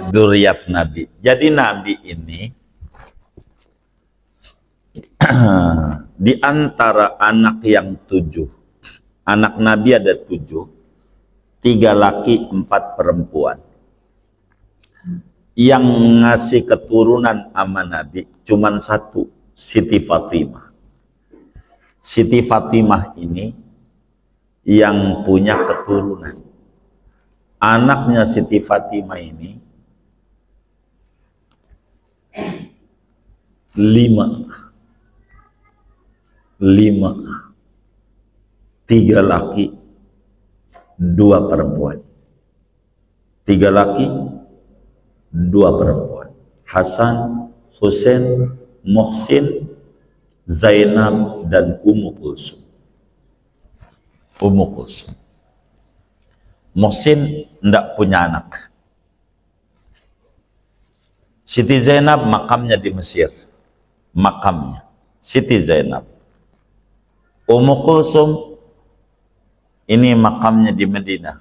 Dzurriyyat Nabi. Jadi Nabi ini di antara anak yang 7, anak Nabi ada 7, 3 laki 4 perempuan. Yang ngasih keturunan sama Nabi cuman 1, Siti Fatimah. Siti Fatimah ini yang punya keturunan. Anaknya Siti Fatimah ini 5, 3 laki 2 perempuan. 3 laki 2 perempuan. Hasan, Husain, Muhsin, Zainab, dan Ummu Kulsum. Ummu Kulsum. Muhsin tidak punya anak. Siti Zainab makamnya di Mesir. Makamnya Siti Zainab. Ummu Kulsum ini makamnya di Madinah.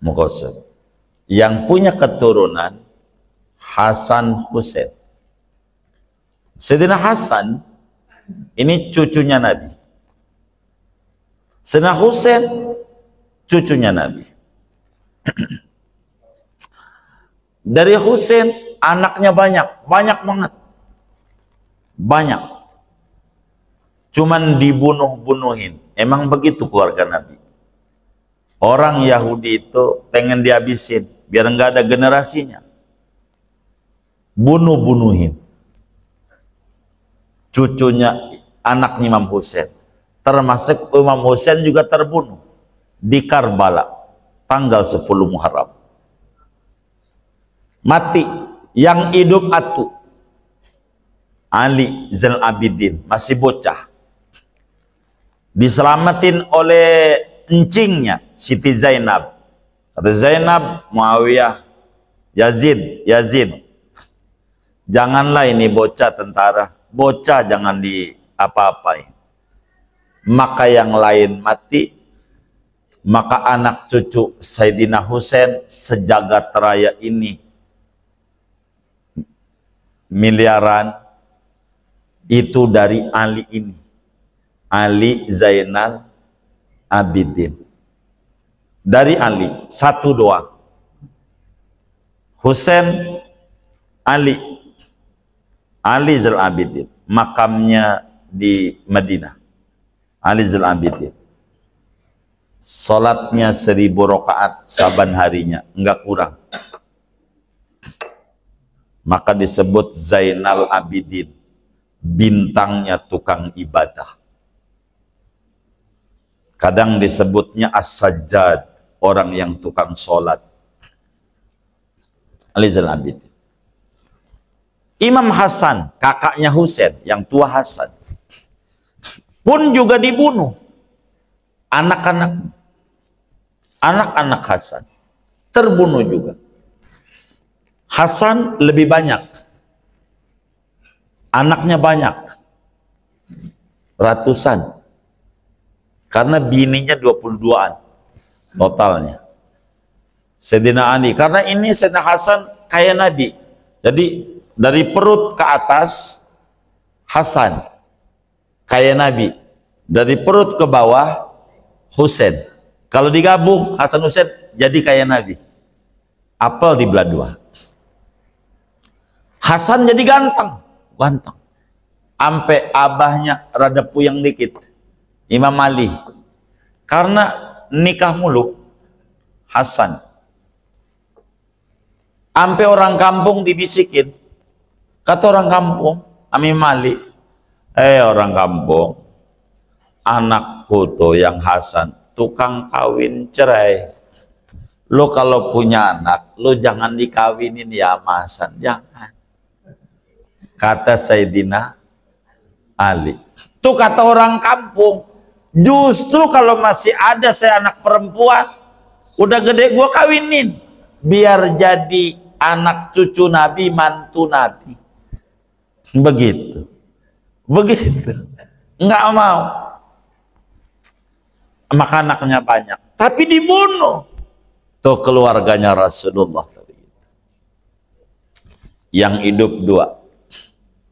Ummu Kulsum. Yang punya keturunan Hasan, Husain. Sayyidina Hasan ini cucunya Nabi. Sayyidina Husain cucunya Nabi. Dari Husain anaknya banyak banget. Banyak. Cuman dibunuh-bunuhin. Emang begitu keluarga Nabi. Orang Yahudi itu pengen dihabisin biar nggak ada generasinya. Bunuh-bunuhin. Cucunya anaknya Imam Husain. Termasuk Imam Husain juga terbunuh di Karbala tanggal 10 Muharram. Mati. Yang hidup atu Ali Zainal Abidin, masih bocah. Diselamatin oleh encingnya Siti Zainab. Kata Zainab, Muawiyah, Yazid, janganlah ini bocah tentara, bocah jangan di apa-apain. Maka yang lain mati, maka anak cucu Sayyidina Husain sejagat raya ini miliaran itu dari Ali ini, Ali Zainal Abidin. Dari Ali 1 doang. Husain, Ali Zainal Abidin, makamnya di Madinah. Ali Zainal Abidin. Salatnya 1000 rakaat saban harinya, enggak kurang. Maka disebut Zainal Abidin, bintangnya tukang ibadah. Kadang disebutnya As-Sajjad, orang yang tukang sholat. Ali Zainal Abidin. Imam Hasan, kakaknya Husain, yang tua Hasan, pun juga dibunuh. Anak-anak Hasan terbunuh juga. Hasan lebih banyak. Anaknya banyak. Ratusan. Karena bininya 22-an totalnya. Sayyidina Ali. Karena ini Sayyidina Hasan kayak Nabi. Jadi dari perut ke atas Hasan kayak Nabi. Dari perut ke bawah Husain. Kalau digabung Hasan Husain jadi kayak Nabi. Apel dibelah 2. Hasan jadi ganteng. Sampai abahnya rada puyeng dikit, Imam Ali, karena nikah mulu. Hasan sampai orang kampung dibisikin, kata orang kampung Imam Ali, orang kampung, anakku tuh yang Hasan tukang kawin cerai. Lo kalau punya anak, lo jangan dikawinin ya sama Hasan, jangan. Kata Sayyidina Ali. Itu kata orang kampung. Justru kalau masih ada saya anak perempuan, udah gede gua kawinin. Biar jadi anak cucu Nabi, mantu Nabi. Begitu. Nggak mau. Maka anaknya banyak. Tapi dibunuh. Tuh keluarganya Rasulullah. Yang hidup dua.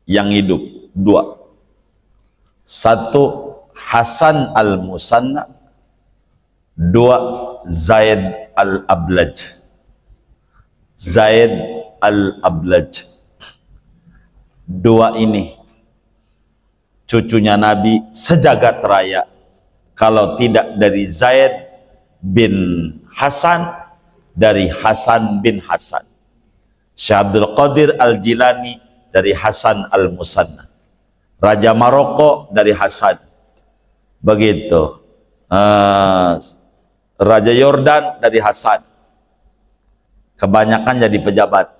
Yang hidup dua. Satu Hasan al-Musanna, dua Zaid al-Ablaj. Zaid al-Ablaj. Dua ini cucunya Nabi sejagat raya. Kalau tidak dari Zaid bin Hasan, dari Hasan bin Hasan. Syekh Abdul Qadir Al-Jilani dari Hasan Al-Musanna. Raja Maroko dari Hasan. Begitu. Raja Yordan dari Hasan. Kebanyakan jadi pejabat,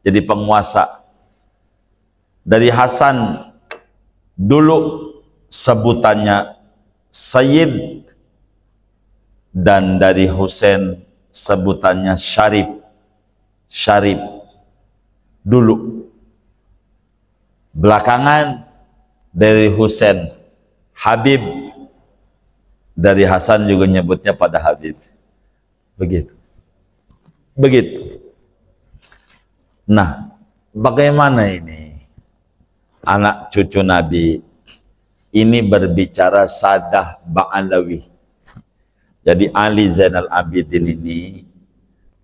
jadi penguasa. Dari Hasan dulu sebutannya Sayyid, dan dari Husain sebutannya Syarif. Syarif dulu. Belakangan dari Husain Habib, dari Hasan juga nyebutnya pada Habib. Begitu. Begitu. Nah, bagaimana ini anak cucu Nabi ini berbicara Sadah Ba'alawi. Jadi Ali Zainal Abidin ini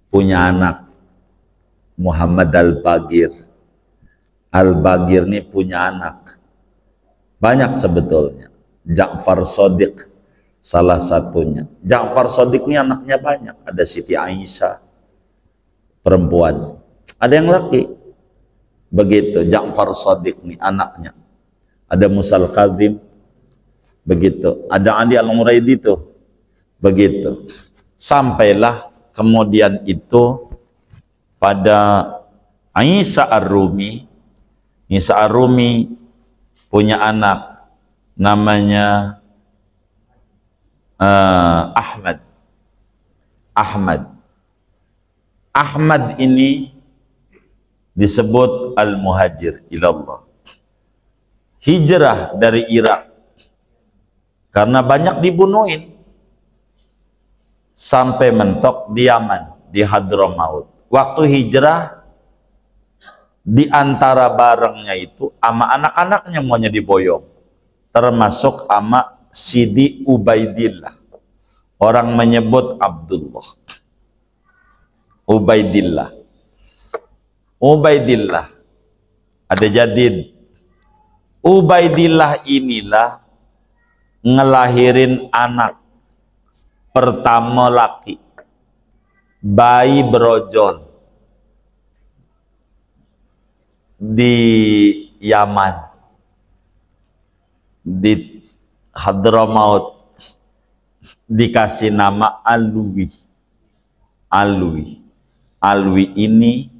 punya anak Muhammad Al-Bagir. Al-Bagir ini punya anak banyak sebetulnya. Ja'far Shadiq salah satunya. Ja'far Shadiq ini anaknya banyak. Ada Siti Aisyah perempuan, ada yang laki. Begitu Ja'far Shadiq ini anaknya. Ada Musa Al-Kazim, begitu. Ada Ali Al-Muraidi itu, begitu. Sampailah kemudian itu pada Isa Ar-Rumi. Isa Ar-Rumi punya anak namanya Ahmad. Ahmad ini disebut Al-Muhajir ilallah. Hijrah dari Irak karena banyak dibunuhin sampai mentok di Yaman, di Hadramaut. Waktu hijrah, di antara barangnya itu ama anak-anaknya maunya diboyong, termasuk ama Sidi Ubaidillah. Orang menyebut Abdullah. Ubaidillah ada Jadid. Ubaidillah inilah ngelahirin anak pertama laki, bayi brojol di Yaman, di Hadramaut, dikasih nama Alwi. Alwi ini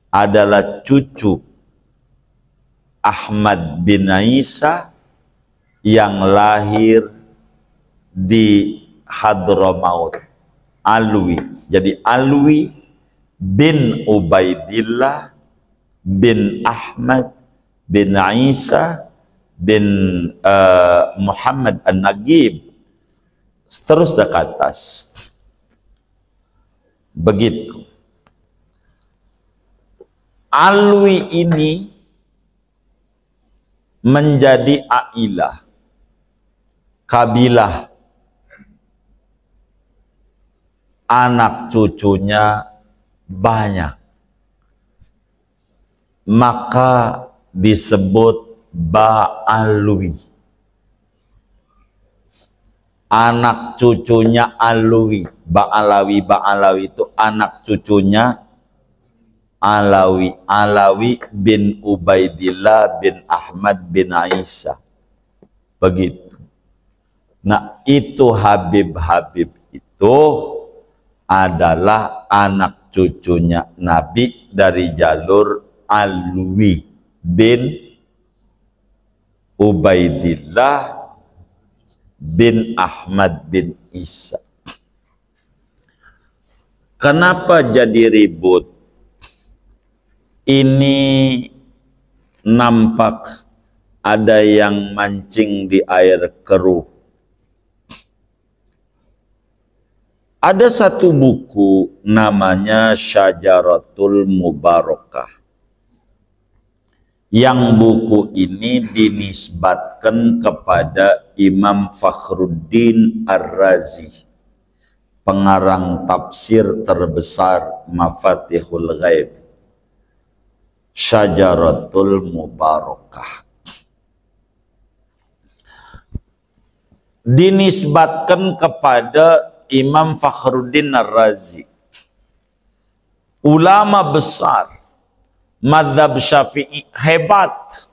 adalah cucu Ahmad bin Isa yang lahir di Hadramaut. Alwi. Jadi Alwi bin Ubaidillah bin Ahmad bin Isa bin Muhammad An-Nagib, terus ke atas. Begitu. Alwi ini menjadi ailah, kabilah, anak cucunya banyak, maka disebut Ba'alwi. Anak cucunya Alwi. Ba'alawi itu anak cucunya Alawi bin Ubaidillah bin Ahmad bin Isa. Begitu. Nah, itu Habib itu adalah anak cucunya Nabi dari jalur Alwi bin Ubaidillah bin Ahmad bin Isa. Kenapa jadi ribut? Ini nampak ada yang mancing di air keruh. Ada satu buku namanya Syajaratul Mubarakah. Yang buku ini dinisbatkan kepada Imam Fakhruddin Ar-Razi, pengarang tafsir terbesar Mafatihul Ghaib, Syajaratul Mubarakah. Dinisbatkan kepada Imam Fakhruddin Ar-Razi, ulama besar mazhab Syafi'i, hebat.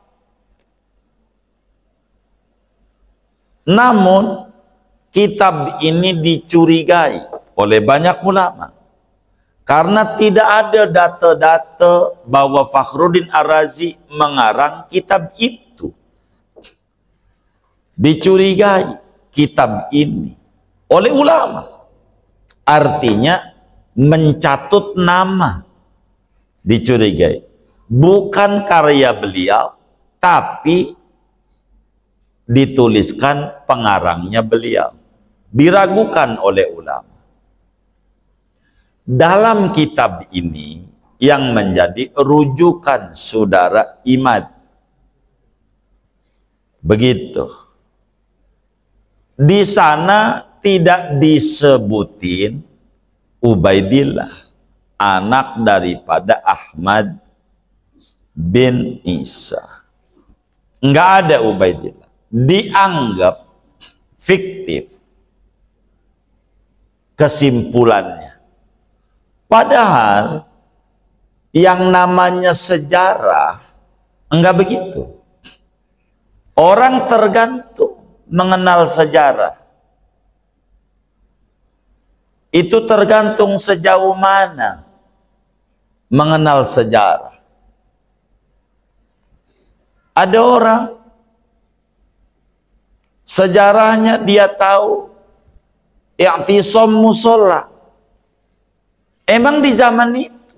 Namun kitab ini dicurigai oleh banyak ulama karena tidak ada data-data bahwa Fakhruddin Ar-Razi mengarang kitab itu. Dicurigai kitab ini oleh ulama, artinya mencatut nama, dicurigai. Bukan karya beliau, tapi dituliskan pengarangnya beliau. Diragukan oleh ulama. Dalam kitab ini yang menjadi rujukan saudara Imad. Begitu. Di sana tidak disebutin Ubaidillah, anak daripada Ahmad bin Isa. Enggak ada Ubaidillah. Dianggap fiktif kesimpulannya. Padahal yang namanya sejarah enggak begitu. Orang tergantung mengenal sejarah. Itu tergantung sejauh mana mengenal sejarah. Ada orang sejarahnya dia tahu i'tisam musola. Emang di zaman itu.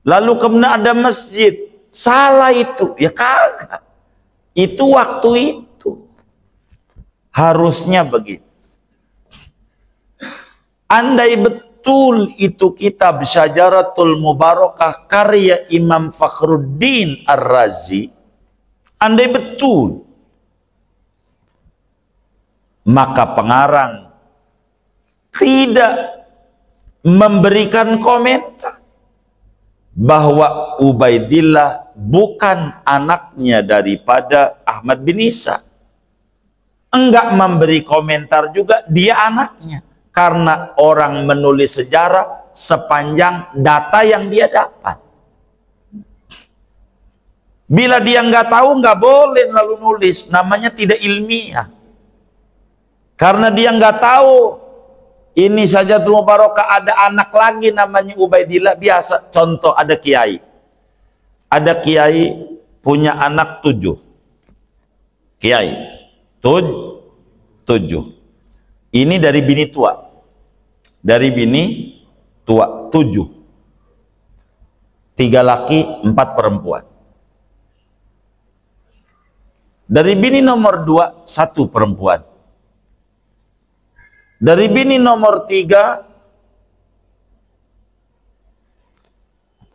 Lalu kemudian ada masjid. Salah itu. Ya kagak. Itu waktu itu. Harusnya begitu. Andai betul itu kitab Syajaratul Mubarakah karya Imam Fakhruddin Ar-Razi, andai betul, maka pengarang tidak memberikan komentar bahwa Ubaidillah bukan anaknya daripada Ahmad bin Isa. Enggak memberi komentar juga dia anaknya. Karena orang menulis sejarah sepanjang data yang dia dapat. Bila dia nggak tahu, nggak boleh lalu nulis. Namanya tidak ilmiah. Karena dia nggak tahu. Ini saja Syajaratul Mubarakah ada anak lagi namanya Ubaidillah. Biasa, contoh ada kiai. Ada kiai punya anak 7. Kiai. 7. Ini dari bini tua. Dari bini tua 7. 3 laki, 4 perempuan. Dari bini nomor 2, 1 perempuan. Dari bini nomor 3,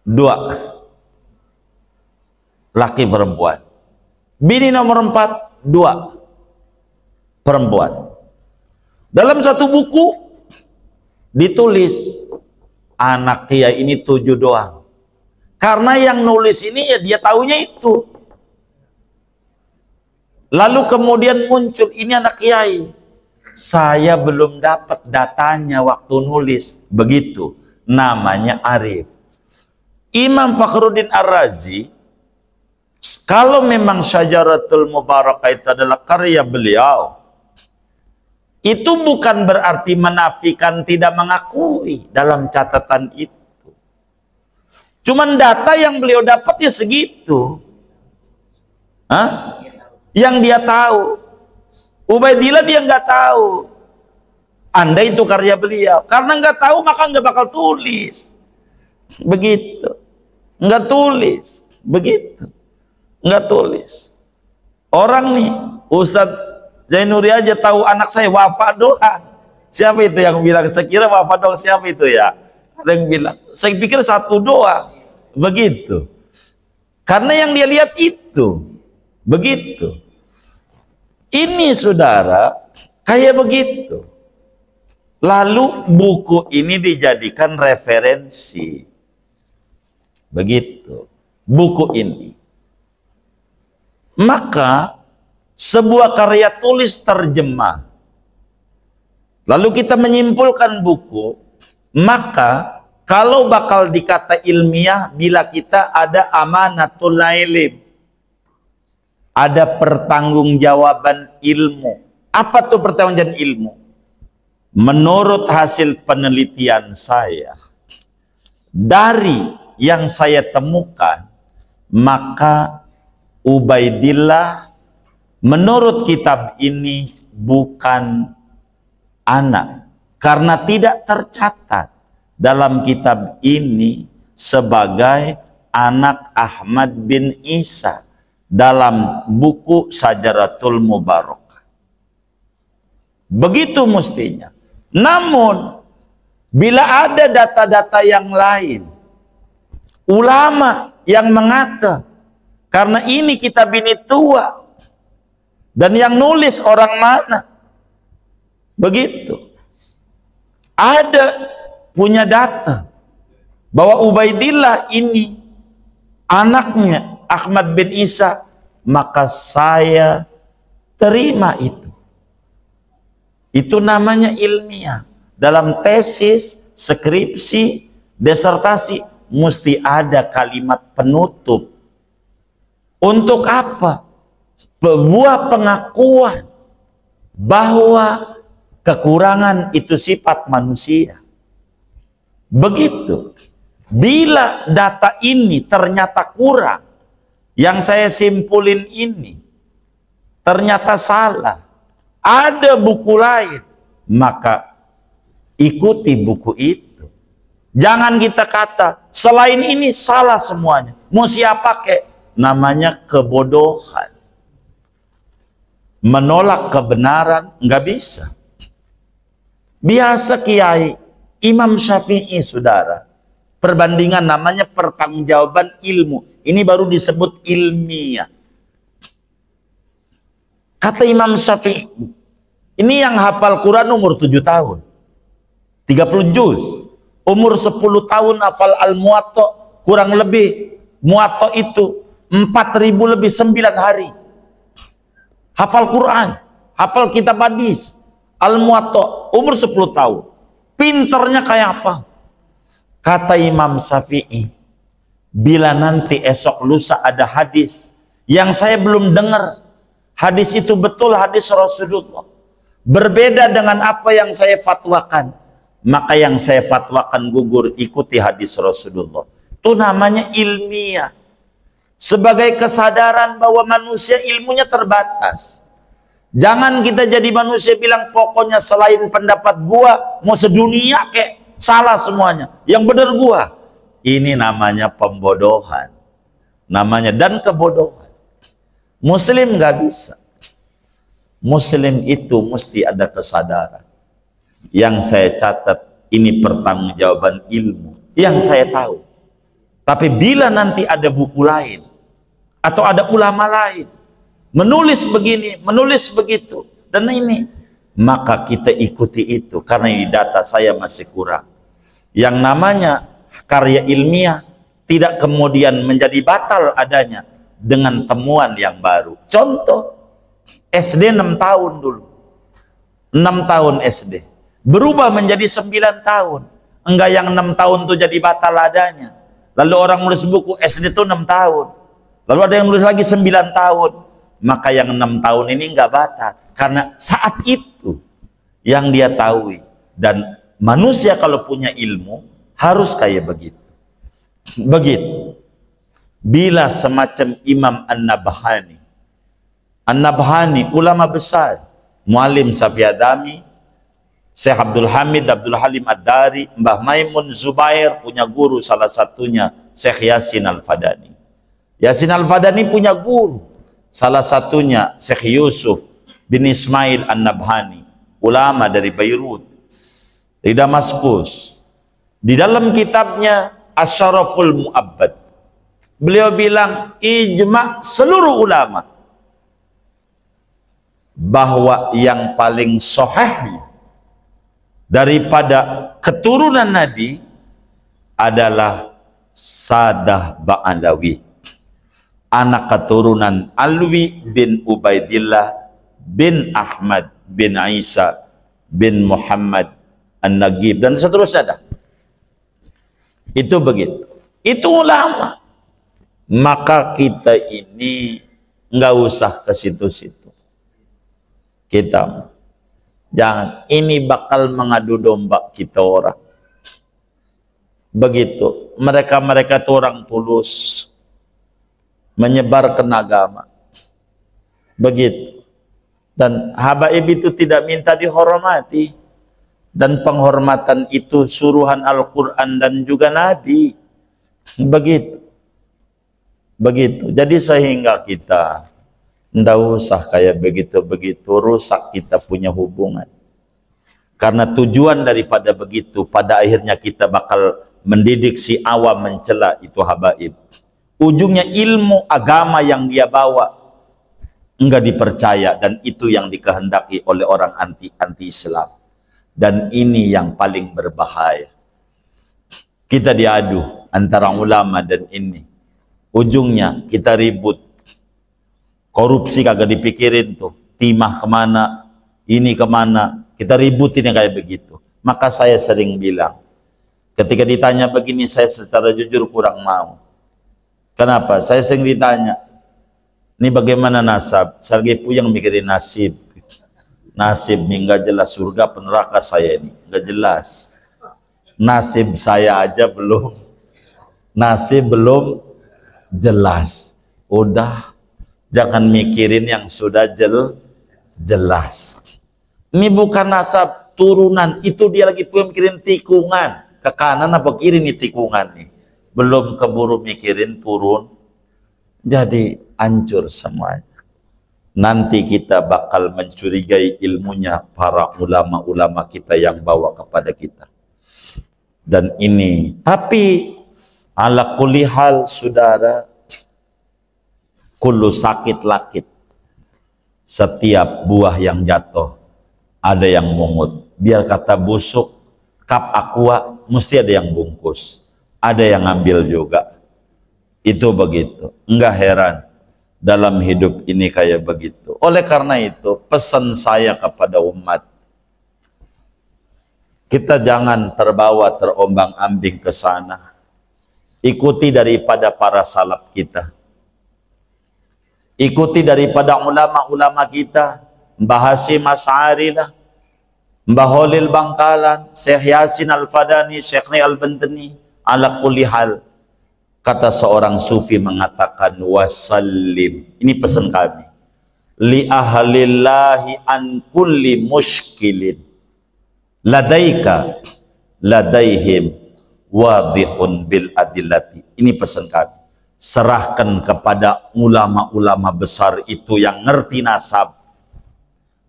2 laki perempuan. Bini nomor 4, 2 perempuan. Dalam satu buku ditulis anak kiai ini 7 doang. Karena yang nulis ini ya dia taunya itu. Lalu kemudian muncul ini anak kiai. Saya belum dapat datanya waktu nulis. Begitu. Namanya Arif. Imam Fakhruddin Ar-Razi, kalau memang Syajaratul Mubarakah itu adalah karya beliau, itu bukan berarti menafikan tidak mengakui dalam catatan itu. Cuman data yang beliau dapat ya segitu. Yang dia tahu. Ubaidillah dia nggak tahu. Andai itu karya beliau. Karena nggak tahu maka nggak bakal tulis. Begitu. Nggak tulis. Begitu. Nggak tulis. Orang nih, Ustadz Zainuri aja tahu anak saya wafat doang. Siapa itu yang bilang? Sekira wafat doang, siapa itu ya? Ada yang bilang, saya pikir satu doang. Begitu. Karena yang dia lihat itu. Begitu. Ini saudara, kayak begitu. Lalu buku ini dijadikan referensi. Begitu. Buku ini. Maka, sebuah karya tulis terjemah. Lalu kita menyimpulkan buku, maka kalau bakal dikata ilmiah, bila kita ada amanatul ilm, ada pertanggungjawaban ilmu. Apa tuh pertanggungjawaban ilmu? Menurut hasil penelitian saya, dari yang saya temukan, maka Ubaidillah menurut kitab ini bukan anak, karena tidak tercatat dalam kitab ini sebagai anak Ahmad bin Isa dalam buku Syajaratul Mubarakah. Begitu mestinya. Namun bila ada data-data yang lain, ulama yang mengata karena ini kitab ini tua dan yang nulis orang mana, begitu, ada punya data bahwa Ubaidillah ini anaknya Ahmad bin Isa, maka saya terima itu. Itu namanya ilmiah. Dalam tesis, skripsi, disertasi mesti ada kalimat penutup. Untuk apa? Sebuah pengakuan bahwa kekurangan itu sifat manusia. Begitu. Bila data ini ternyata kurang, yang saya simpulin ini ternyata salah, ada buku lain, maka ikuti buku itu. Jangan kita kata selain ini salah semuanya. Mau siapa kek? Namanya kebodohan. Menolak kebenaran nggak bisa. Biasa kiai Imam Syafi'i, saudara, perbandingan namanya pertanggungjawaban ilmu. Ini baru disebut ilmiah. Kata Imam Syafi'i, ini yang hafal Quran umur 7 tahun, 30 juz. Umur 10 tahun hafal Al-Muwatta, kurang lebih Muwatta itu 4.000 lebih 9 hari. Hafal Quran, hafal kitab hadis, Al-Muwatta, umur 10 tahun. Pinternya kayak apa? Kata Imam Syafi'i, bila nanti esok lusa ada hadis yang saya belum dengar, hadis itu betul hadis Rasulullah, berbeda dengan apa yang saya fatwakan, maka yang saya fatwakan gugur, ikuti hadis Rasulullah. Itu namanya ilmiah. Sebagai kesadaran bahwa manusia ilmunya terbatas. Jangan kita jadi manusia bilang pokoknya selain pendapat gua mau sedunia kek, salah semuanya, yang benar gua. Ini namanya pembodohan, namanya, dan kebodohan. Muslim nggak bisa. Muslim itu mesti ada kesadaran. Yang saya catat ini pertanggungjawaban ilmu yang saya tahu. Tapi bila nanti ada buku lain atau ada ulama lain menulis begini, menulis begitu, dan ini, maka kita ikuti itu, karena ini data saya masih kurang. Yang namanya karya ilmiah tidak kemudian menjadi batal adanya dengan temuan yang baru. Contoh, SD 6 tahun dulu, 6 tahun SD berubah menjadi 9 tahun. Enggak yang 6 tahun itu jadi batal adanya. Lalu orang nulis buku SD itu 6 tahun, lalu ada yang nulis lagi 9 tahun, maka yang 6 tahun ini enggak batal, karena saat itu yang dia tahu. Dan manusia kalau punya ilmu harus kayak begitu. Begitu. Bila semacam Imam An-Nabhani, An-Nabhani ulama besar, Muallim Safiyadami, Syekh Abdul Hamid Abdul Halim Ad-Dari, Mbah Maimun Zubair punya guru, salah satunya Syekh Yasin Al-Fadani. Yasin Al-Fadani punya guru, salah satunya Syekh Yusuf bin Ismail An-Nabhani, ulama dari Beirut, di Damaskus. Di dalam kitabnya Asyaraful Mu'abbad, beliau bilang ijma' seluruh ulama bahwa yang paling sahih daripada keturunan Nabi adalah Sadah Ba'alawi, anak keturunan Alwi bin Ubaidillah bin Ahmad bin Isa bin Muhammad An-Nagib dan seterusnya dah. Itu begitu. Itu ulama. Maka kita ini nggak usah ke situ-situ. Kita jangan. Ini bakal mengadu domba kita orang. Begitu. Mereka-mereka itu orang tulus. Menyebarkan agama. Begitu. Dan habaib itu tidak minta dihormati. Dan penghormatan itu suruhan Al-Quran dan juga Nabi. Begitu. Begitu. Jadi sehingga kita tidak usah kayak begitu-begitu rusak kita punya hubungan. Karena tujuan daripada begitu, pada akhirnya kita bakal mendidik si awam mencela itu habaib. Ujungnya ilmu agama yang dia bawa enggak dipercaya, dan itu yang dikehendaki oleh orang anti-Islam. Dan ini yang paling berbahaya. Kita diadu antara ulama dan ini. Ujungnya kita ribut. Korupsi kagak dipikirin tuh. Timah kemana, ini kemana. Kita ributin yang kayak begitu. Maka saya sering bilang, ketika ditanya begini, saya secara jujur kurang mau. Kenapa? Saya sering ditanya, ini bagaimana nasab? Saya lagi puyeng mikirin nasib. Nasib nih nggak jelas, surga peneraka saya ini nggak jelas. Nasib saya aja belum, nasib belum jelas. Udah, jangan mikirin yang sudah jelas. Ini bukan nasab turunan, itu dia lagi puyeng mikirin tikungan ke kanan apa kiri nih tikungan nih. Belum keburu mikirin turun, jadi hancur semuanya. Nanti kita bakal mencurigai ilmunya para ulama-ulama kita yang bawa kepada kita. Dan ini, tapi ala kulli hal saudara, kullu sakit lakit. Setiap buah yang jatuh ada yang mungut. Biar kata busuk, kap aqua mesti ada yang bungkus. Ada yang ngambil juga. Itu begitu. Enggak heran dalam hidup ini kayak begitu. Oleh karena itu, pesan saya kepada umat, kita jangan terbawa terombang-ambing ke sana. Ikuti daripada para salaf kita. Ikuti daripada ulama-ulama kita. Mbah Hasyim Asy'ari lah, Mbah Holil Bangkalan, Syekh Yasin Al-Fadani, Syekh Ni Al-Bantani. Ala kulli hal, kata seorang sufi mengatakan, wasallim. Ini pesan kami. Li ahlillahi an kulli mushkilin. Ladaika ladaihim wadihun bil adillati. Ini pesan kami. Serahkan kepada ulama-ulama besar itu yang ngerti nasab.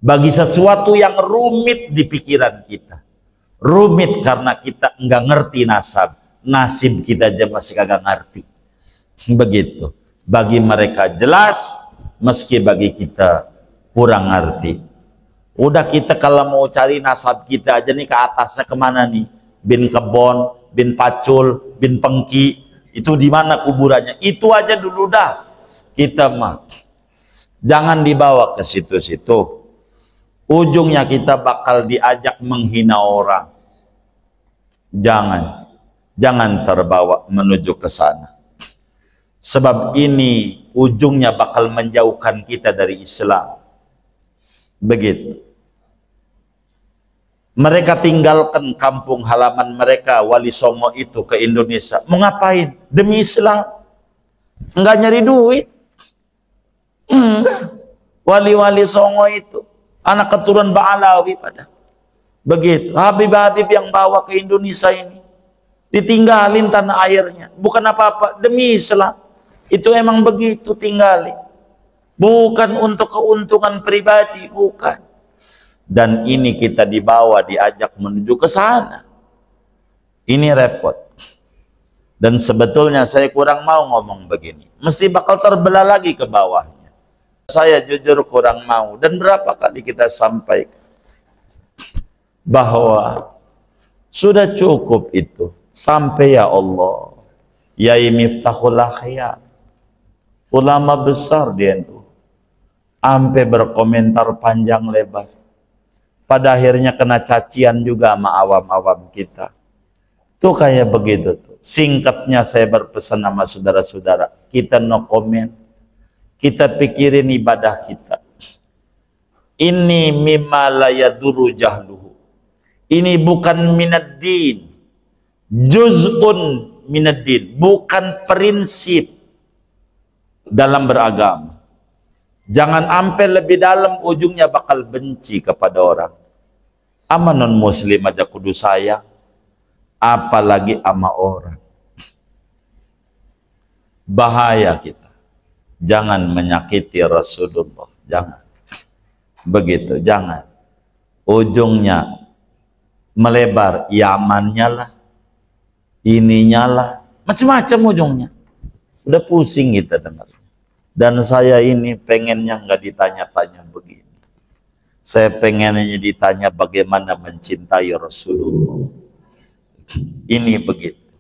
Bagi sesuatu yang rumit di pikiran kita. Rumit karena kita enggak ngerti nasab. Nasib kita aja masih kagak ngerti. Begitu. Bagi mereka jelas, meski bagi kita kurang ngerti. Udah, kita kalau mau cari nasab kita aja nih ke atasnya kemana nih? Bin Kebon, bin Pacul, bin Pengki, itu di mana kuburannya? Itu aja dulu dah. Kita mah jangan dibawa ke situ-situ. Ujungnya kita bakal diajak menghina orang. Jangan terbawa menuju ke sana. Sebab ini ujungnya bakal menjauhkan kita dari Islam. Begitu. Mereka tinggalkan kampung halaman mereka, Wali Songo itu, ke Indonesia. Mau ngapain? Demi Islam. Enggak nyari duit. Enggak. Wali-wali Songo itu anak keturunan Ba'alawi pada. Begitu. Habib-habib yang bawa ke Indonesia ini ditinggalin tanah airnya, bukan apa-apa, demi Islam. Itu emang begitu, tinggalin. Bukan untuk keuntungan pribadi, bukan. Dan ini kita dibawa, diajak menuju ke sana. Ini repot. Dan sebetulnya saya kurang mau ngomong begini. Mesti bakal terbelah lagi ke bawahnya. Saya jujur kurang mau. Dan berapa kali kita sampaikan bahwa sudah cukup itu. Sampai ya Allah. Yai Miftahul Akhyar, ulama besar di NU, sampai berkomentar panjang lebar. Pada akhirnya kena cacian juga sama awam-awam kita. Tuh kayak begitu tuh. Singkatnya saya berpesan sama saudara-saudara, kita no comment. Kita pikirin ibadah kita. Ini mimma la yadurru jahluhu. Ini bukan minaddin. Juz'un minaddin, bukan prinsip dalam beragama. Jangan sampai lebih dalam ujungnya bakal benci kepada orang. Ama non muslim aja kudu sayang, apalagi ama orang. Bahaya kita. Jangan menyakiti Rasulullah, jangan. Begitu, jangan. Ujungnya melebar, Yamannya lah, ininya lah, macam-macam ujungnya. Udah pusing kita dengar. Dan saya ini pengennya nggak ditanya-tanya begini. Saya pengennya ditanya bagaimana mencintai Rasulullah. Ini begitu.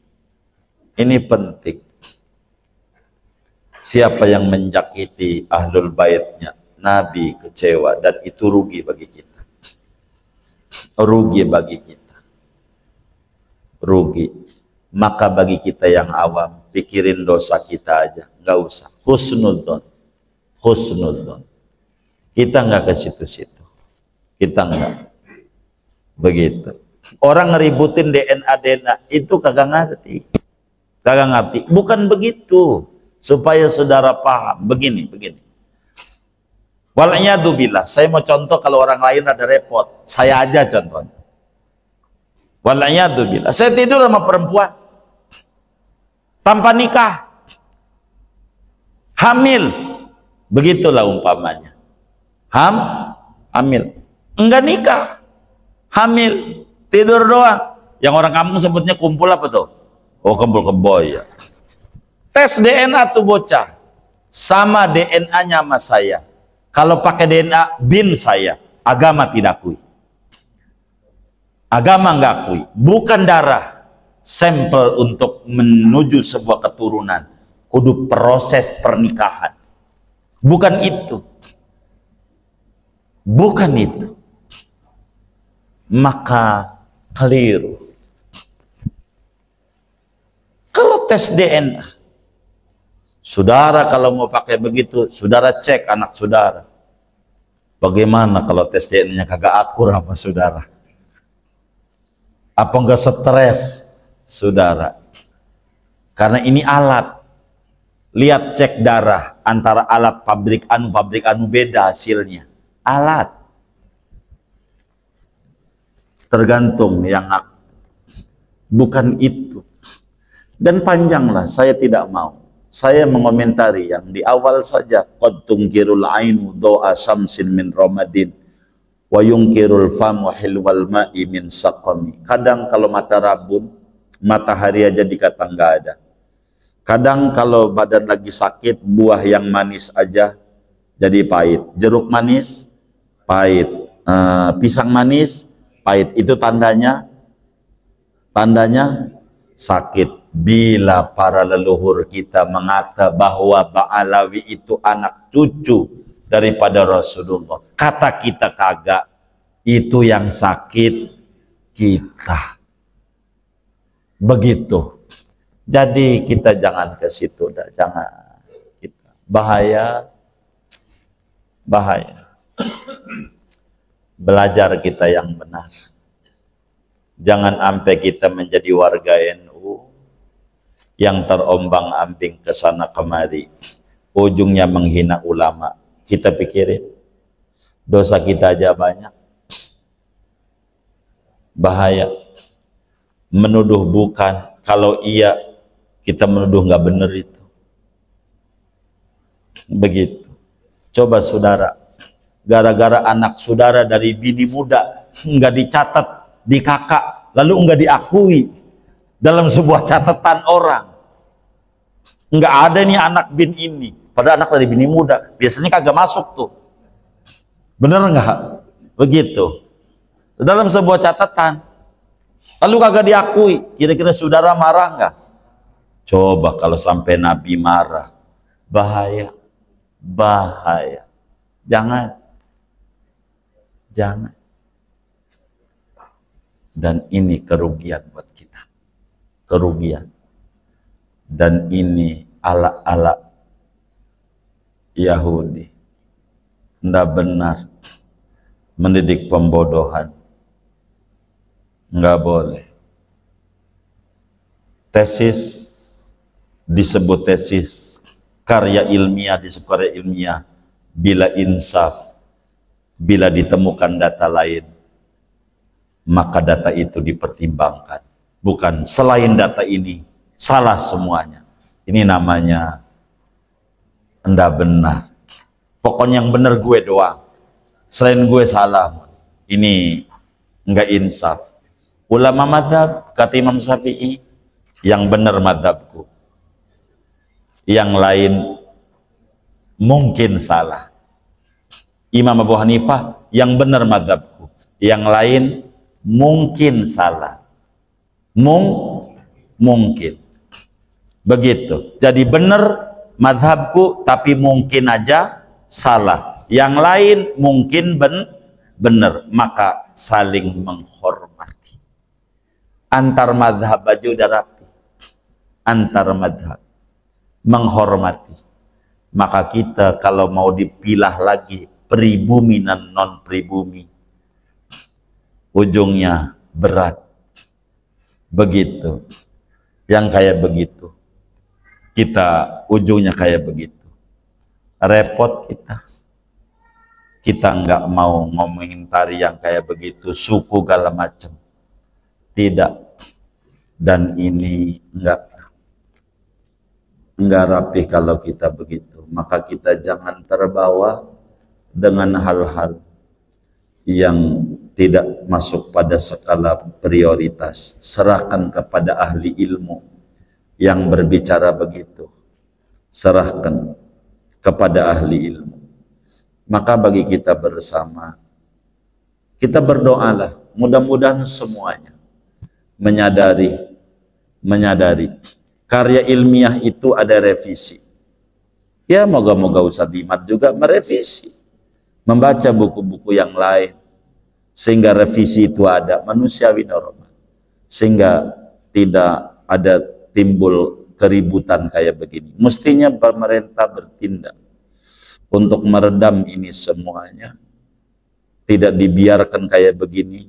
Ini penting. Siapa yang menjakiti ahlul baitnya, Nabi kecewa, dan itu rugi bagi kita. Rugi bagi kita. Rugi. Maka bagi kita yang awam, pikirin dosa kita aja, nggak usah. Husnudzon, husnudzon. Kita nggak ke situ-situ. Kita nggak. Begitu. Orang ngeributin DNA itu kagak ngerti. Kagak ngerti. Bukan begitu. Supaya saudara paham. Begini. Wal'iyadzubillah. Saya mau contoh kalau orang lain ada repot. Saya aja contohnya. Wal'iyadzubillah. Saya tidur sama perempuan tanpa nikah, hamil, begitulah umpamanya. Hamil, enggak nikah, hamil, tidur doang. Yang orang kampung sebutnya kumpul apa tuh? Oh, kumpul keboy ya. Tes DNA tuh bocah, sama DNA-nya sama saya. Kalau pakai DNA bin saya, agama tidak akui. Agama enggak akui, bukan darah. Sampel untuk menuju sebuah keturunan, kudu proses pernikahan. Bukan itu. Bukan itu. Maka keliru. Kalau tes DNA, saudara kalau mau pakai begitu, saudara cek anak saudara. Bagaimana kalau tes DNA-nya kagak akur apa saudara? Apa enggak stres? Saudara, karena ini alat. Lihat cek darah antara alat pabrik anu beda hasilnya. Alat. Tergantung yang bukan itu. Dan panjanglah, saya tidak mau. Saya mengomentari yang di awal saja. Qad tungkirul ainu do'a syamsin min ramadin wa yungkirul famu hilwal ma'i min saqami. Kadang kalau mata rabun, matahari aja dikata nggak ada. Kadang kalau badan lagi sakit, buah yang manis aja jadi pahit. Jeruk manis, pahit. Pisang manis, pahit. Itu tandanya sakit. Bila para leluhur kita mengata bahwa Ba'alawi itu anak cucu daripada Rasulullah, kata kita kagak, itu yang sakit kita. Begitu. Jadi kita jangan ke situ, jangan. Kita bahaya. Belajar kita yang benar. Jangan sampai kita menjadi warga NU yang terombang-ambing ke sana kemari, ujungnya menghina ulama. Kita pikirin, dosa kita aja banyak. Bahaya. Menuduh bukan, kalau iya kita menuduh nggak bener itu. Begitu. Coba saudara, gara-gara anak saudara dari bini muda nggak dicatat di kakak, lalu nggak diakui, dalam sebuah catatan orang. Nggak ada nih anak bin ini, pada anak dari bini muda biasanya kagak masuk tuh. Bener nggak? Begitu. Dalam sebuah catatan, lalu kagak diakui, kira-kira saudara marah nggak? Coba kalau sampai Nabi marah, bahaya, bahaya. Jangan. Dan ini kerugian buat kita, kerugian. Dan ini ala-ala Yahudi, nggak benar, mendidik pembodohan, nggak boleh. Tesis disebut tesis, karya ilmiah disebut karya ilmiah bila insaf. Bila ditemukan data lain, maka data itu dipertimbangkan. Bukan selain data ini, salah semuanya. Ini namanya enggak benar. Pokoknya yang benar gue doang. Selain gue salah. Ini enggak insaf. Ulama madhab, kata Imam Syafi'i, yang benar madhabku. Yang lain mungkin salah. Imam Abu Hanifah, yang benar madhabku, yang lain mungkin salah. Mungkin. Begitu. Jadi benar madhabku, tapi mungkin aja salah. Yang lain mungkin benar. Maka saling menghormati. Antar madhab aja udah rapi. Antar madhab. Menghormati. Maka kita kalau mau dipilah lagi, pribumi dan non pribumi, ujungnya berat. Begitu. Yang kayak begitu, kita ujungnya kayak begitu, repot kita nggak mau ngomentari yang kayak begitu, suku segala macam, tidak. Dan ini nggak rapi kalau kita begitu. Maka kita jangan terbawa dengan hal-hal yang tidak masuk pada skala prioritas. Serahkan kepada ahli ilmu yang berbicara begitu. Serahkan kepada ahli ilmu. Maka bagi kita bersama, kita berdoalah, mudah-mudahan semuanya menyadari karya ilmiah itu ada revisi. Ya, moga-moga Ustaz Dimat juga merevisi, membaca buku-buku yang lain, sehingga revisi itu ada, manusiawi normal, sehingga tidak ada timbul keributan kayak begini. Mestinya pemerintah bertindak untuk meredam ini semuanya, tidak dibiarkan kayak begini,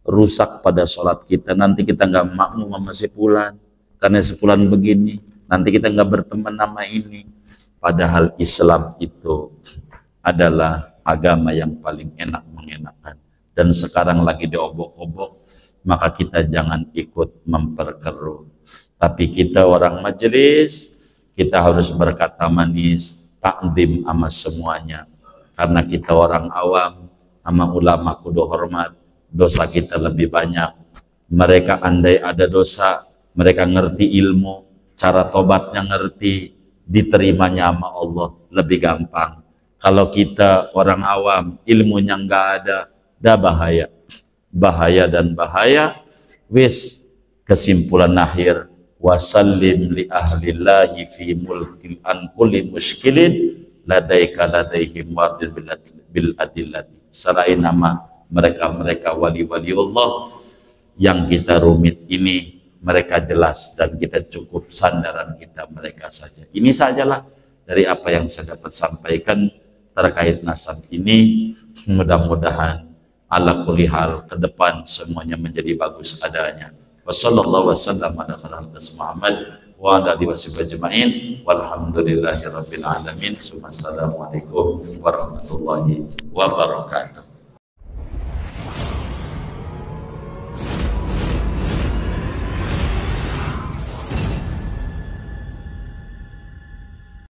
rusak pada sholat kita. Nanti kita nggak makmum sama sepulan, karena sepulan begini, nanti kita nggak berteman sama ini. Padahal Islam itu adalah agama yang paling enak mengenakan, dan sekarang lagi diobok-obok, maka kita jangan ikut memperkeruh. Tapi kita orang majelis, kita harus berkata manis, takdim sama semuanya, karena kita orang awam, sama ulama kudu hormat, dosa kita lebih banyak. Mereka andai ada dosa, mereka ngerti ilmu, cara tobatnya ngerti, diterimanya sama Allah lebih gampang. Kalau kita orang awam, ilmunya nggak ada, dah bahaya. Bahaya dan bahaya. Wis, kesimpulan akhir, wasallim li ahlillahi fi mulkin an kulli muskilin ladaika ladaihim wadil bil adillati. Selain nama mereka-mereka wali-wali Allah yang kita rumit ini, mereka jelas, dan kita cukup sandaran kita mereka saja. Ini sajalah dari apa yang saya dapat sampaikan terkait nasab ini. Mudah-mudahan ala kulli hal ke depan semuanya menjadi bagus adanya. Wassallallahu wasallam ala khairil Muhammad wa ala alihi washabbihi walhamdulillahirabbil alamin. Assalamualaikum warahmatullahi wabarakatuh.